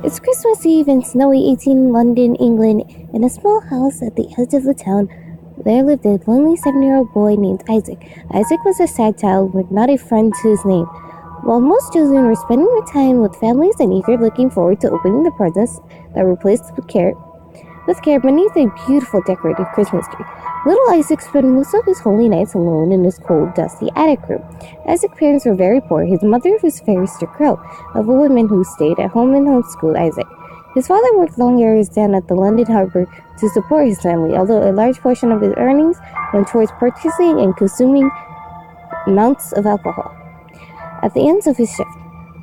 It's Christmas Eve in snowy 18 London, England. In a small house at the edge of the town, there lived a lonely 7-year-old boy named Isaac. Isaac was a sad child with not a friend to his name. While most children were spending their time with families and eager looking forward to opening the presents that were placed with care beneath a beautiful decorated Christmas tree, little Isaac spent most of his holy nights alone in his cold, dusty attic room. Isaac's parents were very poor. His mother was a very strict girl of a woman who stayed at home and homeschooled Isaac. His father worked long hours down at the London harbour to support his family, although a large portion of his earnings went towards purchasing and consuming amounts of alcohol. At the end of his shift,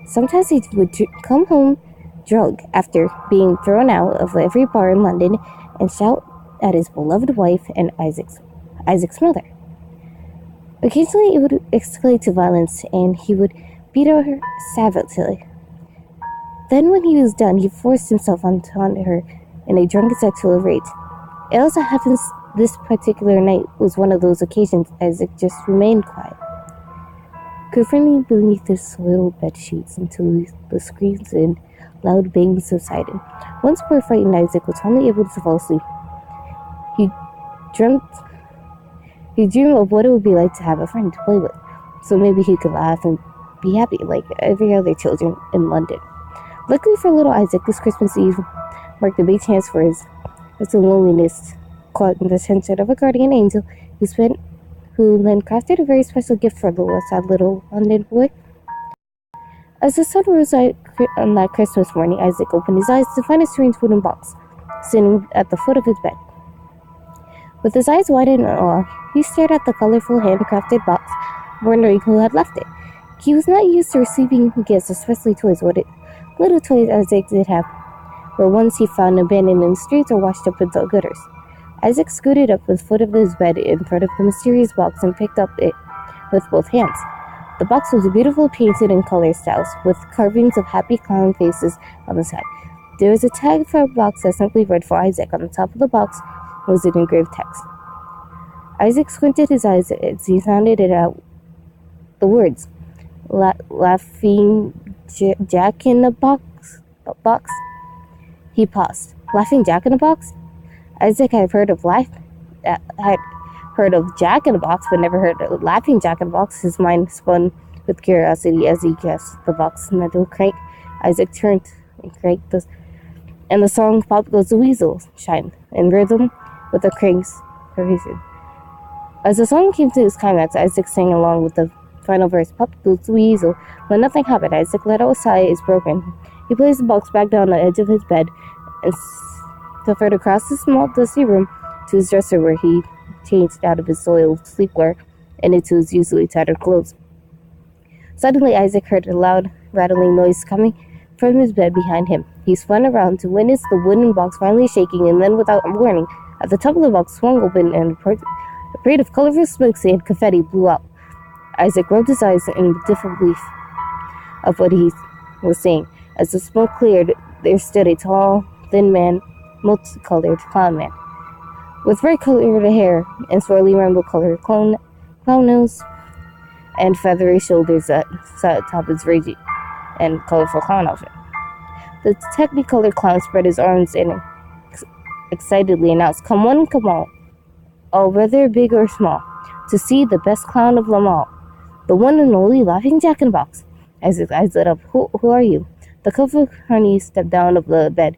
sometimes he would come home drunk after being thrown out of every bar in London and shout at his beloved wife and Isaac's mother. Occasionally, it would escalate to violence, and he would beat her savagely. Then, when he was done, he forced himself onto her in a drunken sexual rage. It also happens this particular night was one of those occasions Isaac just remained quiet, quivering beneath his soiled bed sheets until the screams and loud bangs subsided. Once poor frightened Isaac was finally able to fall asleep. He dreamed of what it would be like to have a friend to play with, so maybe he could laugh and be happy like every other children in London. Luckily for little Isaac, this Christmas Eve marked a big chance for his loneliness caught in the attention of a guardian angel who then crafted a very special gift for the sad little London boy. As the sun rose on that Christmas morning, Isaac opened his eyes to find a strange wooden box sitting at the foot of his bed. With his eyes wide in awe, he stared at the colorful handcrafted box, wondering who had left it. He was not used to receiving gifts, especially toys. Little toys Isaac did have were ones he found abandoned in the streets or washed up in the gutters. Isaac scooted up to the foot of his bed in front of the mysterious box and picked up it with both hands. The box was beautifully painted in color styles, with carvings of happy clown faces on the side. There was a tag for a box that simply read "For Isaac." On the top of the box was an engraved text. Isaac squinted his eyes as he sounded it out. The words, "Laughing Jack in a box." He paused. Laughing Jack in a box? Isaac had heard of Jack in a Box, but never heard of Laughing Jack in a Box. His mind spun with curiosity as he guessed the box metal crank. Isaac turned and cranked and the song "Pop Goes the Weasel" chimed in rhythm with the crank's pervasion. As the song came to its climax, Isaac sang along with the final verse, "Pop Goes the Weasel." But nothing happened. Isaac let out a sigh as broken. He placed the box back down on the edge of his bed and suffered across the small, dusty room to his dresser, where he changed out of his soiled sleepwear and into his usually tattered clothes. Suddenly, Isaac heard a loud, rattling noise coming from his bed behind him. He spun around to witness the wooden box finally shaking, and then, without warning, at the top of the box swung open and a parade of colorful smokes and confetti blew out. Isaac rubbed his eyes in disbelief of what he was seeing. As the smoke cleared, there stood a tall, thin man, multicolored clown man, with bright colored hair and swirly rainbow-colored clown nose and feathery shoulders that sat atop his raging and colorful clown outfit. The technicolored clown spread his arms and excitedly announced, "Come one, come all, whether big or small, to see the best clown of them all, the one and only Laughing Jack in the Box." Isaac's eyes lit up. Who are you?" The cup honey stepped down of the bed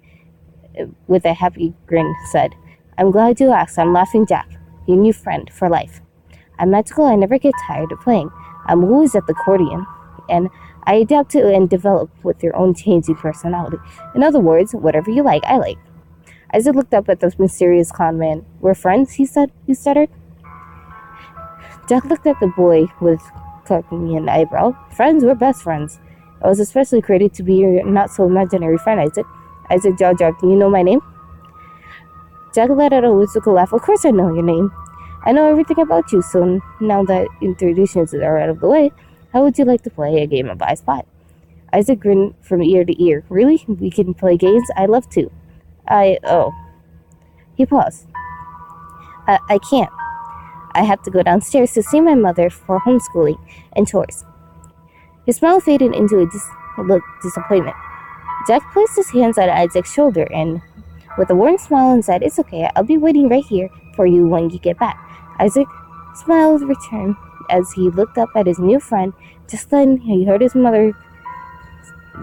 with a happy grin, said, "I'm glad you asked. I'm Laughing Jack, your new friend for life. I'm magical. I never get tired of playing. I'm always at the accordion, and I adapt to and develop with your own changing personality. In other words, whatever you like, I like." Isaac looked up at the mysterious clown man. "We're friends," he stuttered. Jack looked at the boy with cocking an eyebrow. "Friends? We're best friends. I was especially created to be your not-so-imaginary friend, Isaac." Isaac jaw dropped. "You know my name?" Jack let out a whimsical laugh. "Of course I know your name. I know everything about you, so now that introductions are out of the way, how would you like to play a game of I Spy?" Isaac grinned from ear to ear. "Really? We can play games? I'd love to." He paused. I can't. I have to go downstairs to see my mother for homeschooling and chores." His smile faded into a look of disappointment. Jack placed his hands on Isaac's shoulder and, with a warm smile, and said, "It's okay, I'll be waiting right here for you when you get back." Isaac smiled returned as he looked up at his new friend. Just then, he heard his mother's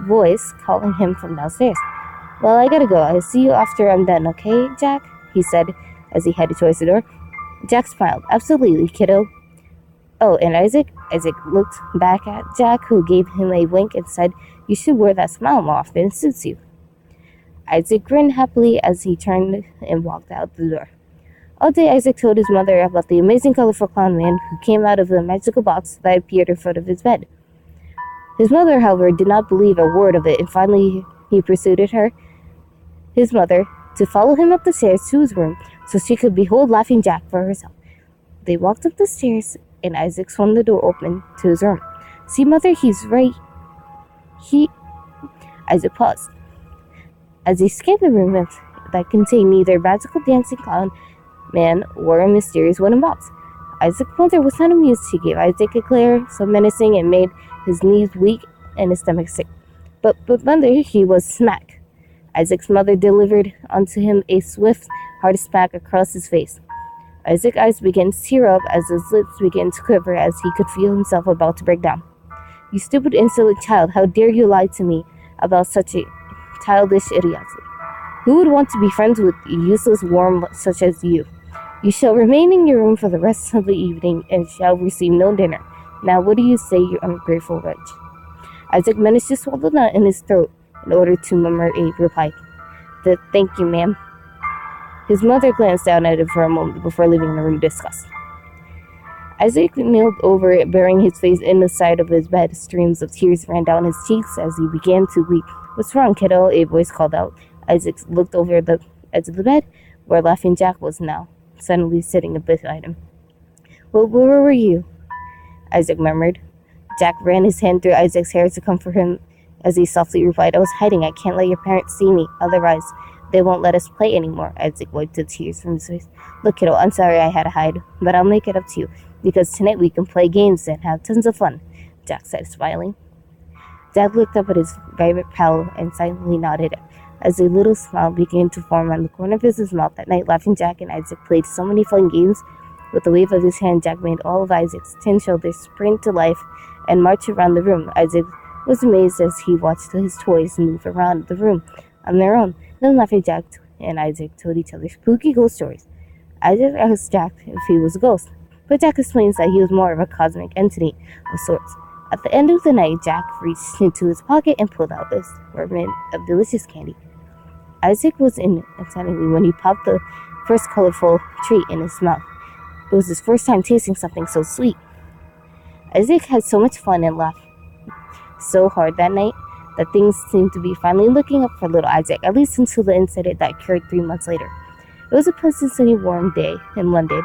voice calling him from downstairs. "Well, I gotta go. I'll see you after I'm done, okay, Jack?" he said as he headed towards the door. Jack smiled. "Absolutely, kiddo." "Oh, and Isaac?" Isaac looked back at Jack, who gave him a wink and said, "You should wear that smile more often. It suits you." Isaac grinned happily as he turned and walked out the door. All day, Isaac told his mother about the amazing colorful clown man who came out of the magical box that appeared in front of his bed. His mother, however, did not believe a word of it, and finally he persuaded his mother, to follow him up the stairs to his room so she could behold Laughing Jack for herself. They walked up the stairs, and Isaac swung the door open to his room. "See, Mother, he's right." Isaac paused as he scanned the room that contained neither magical dancing clown man or a mysterious wooden box. Isaac's mother was not amused. She gave Isaac a glare so menacing it made his knees weak and his stomach sick. But mother, he was smack. Isaac's mother delivered unto him a swift, hard smack across his face. Isaac's eyes began to tear up as his lips began to quiver as he could feel himself about to break down. "You stupid, insolent child, how dare you lie to me about such a childish idiocy? Who would want to be friends with a useless worm such as you? You shall remain in your room for the rest of the evening and shall receive no dinner. Now what do you say, you ungrateful wretch?" Isaac managed to swallow the nut in his throat in order to murmur a reply. "Thank you, ma'am." His mother glanced down at him for a moment before leaving the room in disgust. Isaac kneeled over it, burying his face in the side of his bed. Streams of tears ran down his cheeks as he began to weep. "What's wrong, kiddo?" a voice called out. Isaac looked over the edge of the bed, where Laughing Jack was now, suddenly sitting beside him. "Well, where were you?" Isaac murmured. Jack ran his hand through Isaac's hair to comfort him as he softly replied, "I was hiding. I can't let your parents see me. Otherwise, they won't let us play anymore." Isaac wiped the tears from his face. "Look, kiddo, I'm sorry I had to hide, but I'll make it up to you, because tonight we can play games and have tons of fun," Jack said, smiling. Jack looked up at his vibrant pal and silently nodded as a little smile began to form on the corner of his mouth. That night, Laughing Jack and Isaac played so many fun games. With a wave of his hand, Jack made all of Isaac's 10 shoulders spring to life and march around the room. Isaac was amazed as he watched his toys move around the room on their own. Then Laughing Jack and Isaac told each other spooky ghost stories. Isaac asked Jack if he was a ghost, but Jack explains that he was more of a cosmic entity of sorts. At the end of the night, Jack reached into his pocket and pulled out a assortment of delicious candy. Isaac was in insanity when he popped the first colorful treat in his mouth. It was his first time tasting something so sweet. Isaac had so much fun and laughed so hard that night that things seemed to be finally looking up for little Isaac, at least until the incident that occurred 3 months later. It was a pleasant, sunny, warm day in London,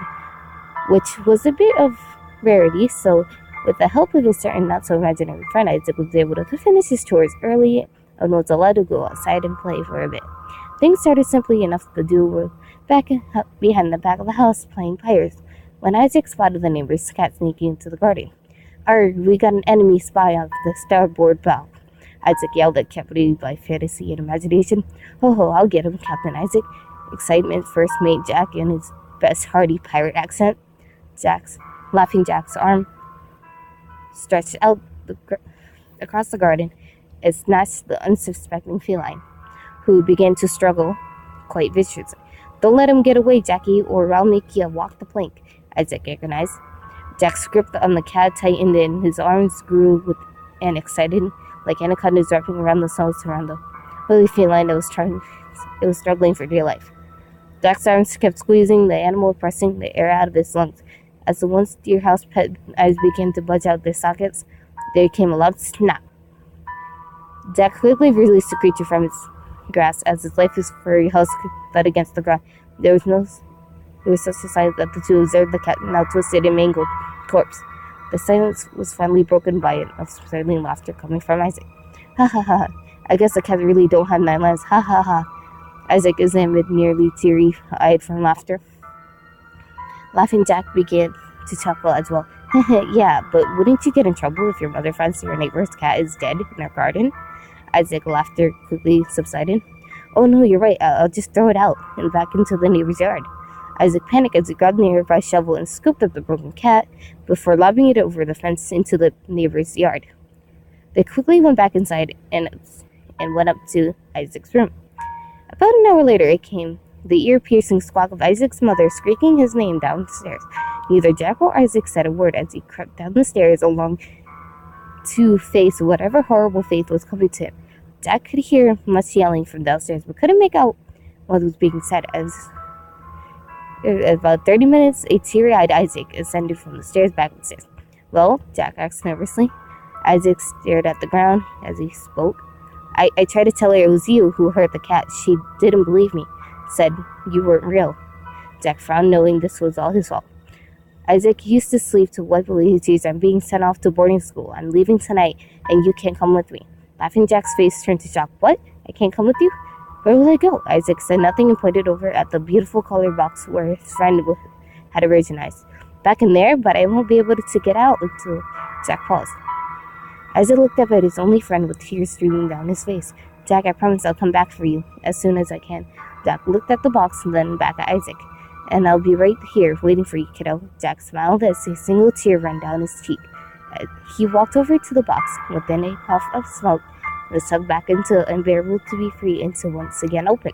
which was a bit of rarity, so with the help of his certain not-so-imaginary friend, Isaac was able to finish his chores early and was allowed to go outside and play for a bit. Things started simply enough. The duo were behind the back of the house playing pirates when Isaac spotted the neighbor's cat sneaking into the garden. "Arg, we got an enemy spy on the starboard bow," Isaac yelled, accompanied by fantasy and imagination. "Ho ho, I'll get him, Captain Isaac." Excitement first made Jack in his best hearty pirate accent. Laughing Jack's arm stretched out across the garden and snatched the unsuspecting feline, who began to struggle quite viciously. "Don't let him get away, Jackie, or I'll make you walk the plank," Isaac agonized. Jack's grip on the cat tightened and his arms grew with an excited, like anacondas wrapping around the nose around the holy feline that was struggling for dear life. Jack's arms kept squeezing the animal, pressing the air out of his lungs. As the once dear house pet eyes began to budge out their sockets, there came a loud snap. Jack quickly released the creature from its grasp as his lifeless furry husk thud against the ground. There was such a silence that the two observed the cat, now twisted and mangled corpse. The silence was finally broken by an absurd laughter coming from Isaac. "Ha ha ha! I guess the cats really don't have 9 lives. Ha ha ha!" Isaac examined, nearly teary-eyed from laughter. Laughing Jack began to chuckle as well. "Yeah, but wouldn't you get in trouble if your mother finds your neighbor's cat is dead in her garden?" Isaac's laughter quickly subsided. Oh no, you're right. I'll just throw it out and back into the neighbor's yard. Isaac panicked as he grabbed the nearby shovel and scooped up the broken cat before lobbing it over the fence into the neighbor's yard. They quickly went back inside and went up to Isaac's room. About an hour later, it came the ear-piercing squawk of Isaac's mother shrieking his name downstairs. Neither Jack or Isaac said a word as he crept down the stairs along to face whatever horrible fate was coming to him. Jack could hear much yelling from downstairs, but couldn't make out what was being said. As about 30 minutes, a teary-eyed Isaac ascended from the stairs back upstairs. Well, Jack asked nervously. Isaac stared at the ground as he spoke. I tried to tell her it was you who hurt the cat. She didn't believe me. Said you weren't real. Jack frowned, knowing this was all his fault. Isaac used to sleep to wipe away his tears. I'm being sent off to boarding school. I'm leaving tonight, and you can't come with me. Laughing Jack's face turned to shock. What? I can't come with you? Where will I go? Isaac said nothing and pointed over at the beautiful colored box where his friend had originalized. Back in there, but I won't be able to get out until Jack paused. Isaac looked up at his only friend with tears streaming down his face. Jack, I promise I'll come back for you as soon as I can. Jack looked at the box and then back at Isaac. And I'll be right here waiting for you, kiddo. Jack smiled as a single tear ran down his cheek. He walked over to the box. Within a puff of smoke, was tugged back into unbearable to be free and to once again open.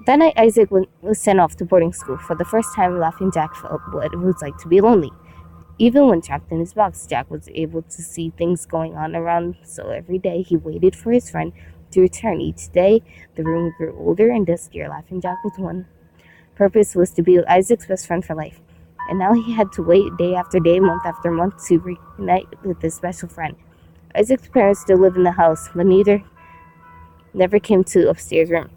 That night, Isaac was sent off to boarding school. For the first time, Laughing Jack felt what it was like to be lonely. Even when trapped in his box, Jack was able to see things going on around, so every day he waited for his friend to return. Each day, the room grew older and duskier. Laughing Jack was one purpose was to be Isaac's best friend for life. And now he had to wait day after day, month after month to reunite with his special friend. Isaac's parents still lived in the house, but neither never came to upstairs room.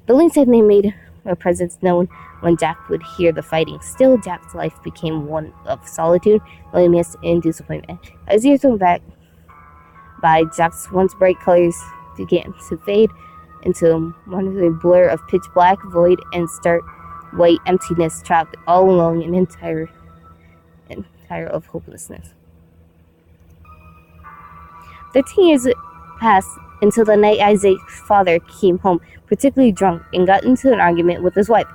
Building said they made their presence known when Jack would hear the fighting. Still, Jack's life became one of solitude, loneliness, and disappointment. As years went by, Jack's once bright colors began to fade into one of a blur of pitch black, void, and stark white emptiness, trapped all alone in entire of hopelessness. 13 years passed until the night Isaac's father came home, particularly drunk, and got into an argument with his wife.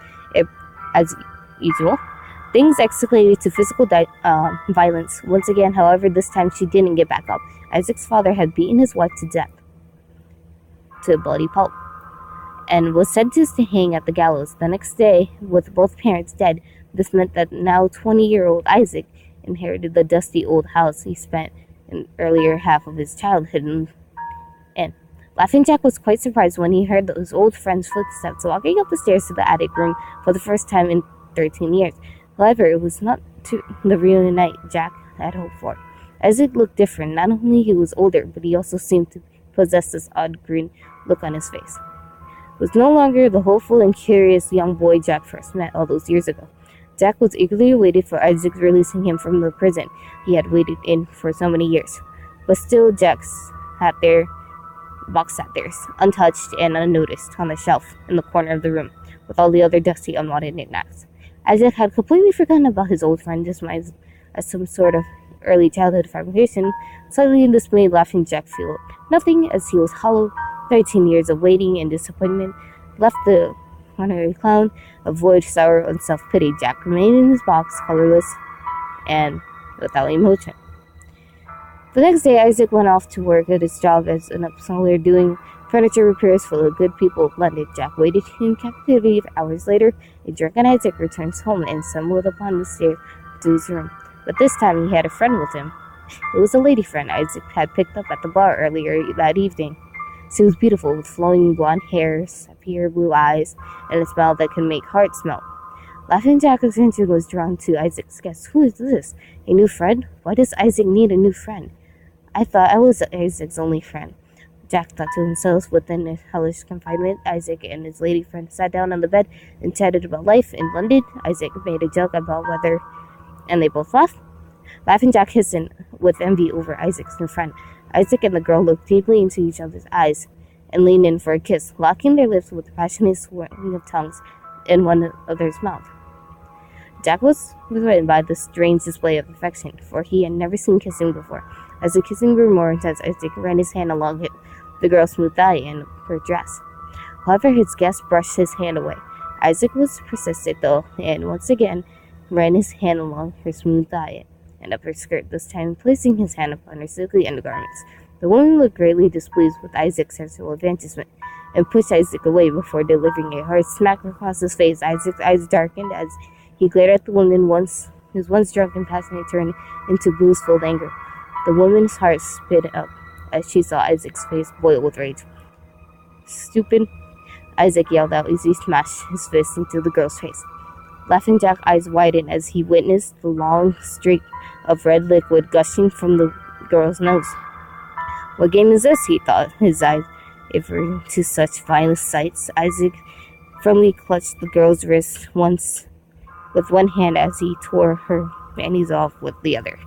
As usual, things escalated to physical violence. Once again, however, this time she didn't get back up. Isaac's father had beaten his wife to death, to a bloody pulp, and was sentenced to hang at the gallows. The next day, with both parents dead, this meant that now 20-year-old Isaac inherited the dusty old house he spent an earlier half of his childhood in. Laughing Jack was quite surprised when he heard his old friend's footsteps walking up the stairs to the attic room for the first time in 13 years. However, it was not the real night Jack had hoped for. Isaac looked different. Not only he was older, but he also seemed to possess this odd green look on his face. It was no longer the hopeful and curious young boy Jack first met all those years ago. Jack was eagerly awaited for Isaac releasing him from the prison he had waited in for so many years. But still, Jack's box sat there, untouched and unnoticed, on the shelf in the corner of the room, with all the other dusty, unwanted knickknacks. Isaac had completely forgotten about his old friend, dismissed as some sort of early childhood fabrication. Slightly dismayed, Laughing Jack felt nothing, as he was hollow. 13 years of waiting and disappointment left the honorary clown of void, sorrow, and self-pity. Jack remained in his box, colorless and without emotion. The next day, Isaac went off to work at his job as an upseller doing furniture repairs for the good people of London. Jack waited in captivity for hours later. A drunken Isaac returns home and stumbled upon the stairs to his room. But this time, he had a friend with him. It was a lady friend Isaac had picked up at the bar earlier that evening. She was beautiful, with flowing blonde hair, sapphire blue eyes, and a smile that could make hearts melt. Laughing Jack's attention was drawn to Isaac's guest. Who is this? A new friend? Why does Isaac need a new friend? I thought I was Isaac's only friend. Jack thought to himself. Within his hellish confinement, Isaac and his lady friend sat down on the bed and chatted about life in London. Isaac made a joke about weather, and they both laughed. Laughing Jack hissed with envy over Isaac's new friend. Isaac and the girl looked deeply into each other's eyes and leaned in for a kiss, locking their lips with a passionate swirling of tongues in one another's mouth. Jack was smitten by this strange display of affection, for he had never seen kissing before. As the kissing grew more intense, Isaac ran his hand along the girl's smooth thigh and her dress. However, his guest brushed his hand away. Isaac was persistent, though, and once again ran his hand along her smooth thigh and up her skirt, this time placing his hand upon her silky undergarments. The woman looked greatly displeased with Isaac's sexual advancement and pushed Isaac away before delivering a hard smack across his face. Isaac's eyes darkened as he glared at the woman, his once drunken passion turned into blissful anger. The woman's heart sped up as she saw Isaac's face boil with rage. "Stupid!" Isaac yelled out as he smashed his fist into the girl's face. Laughing Jack's eyes widened as he witnessed the long streak of red liquid gushing from the girl's nose. "What game is this?" he thought, his eyes averted to such violent sights. Isaac firmly clutched the girl's wrist with one hand as he tore her panties off with the other.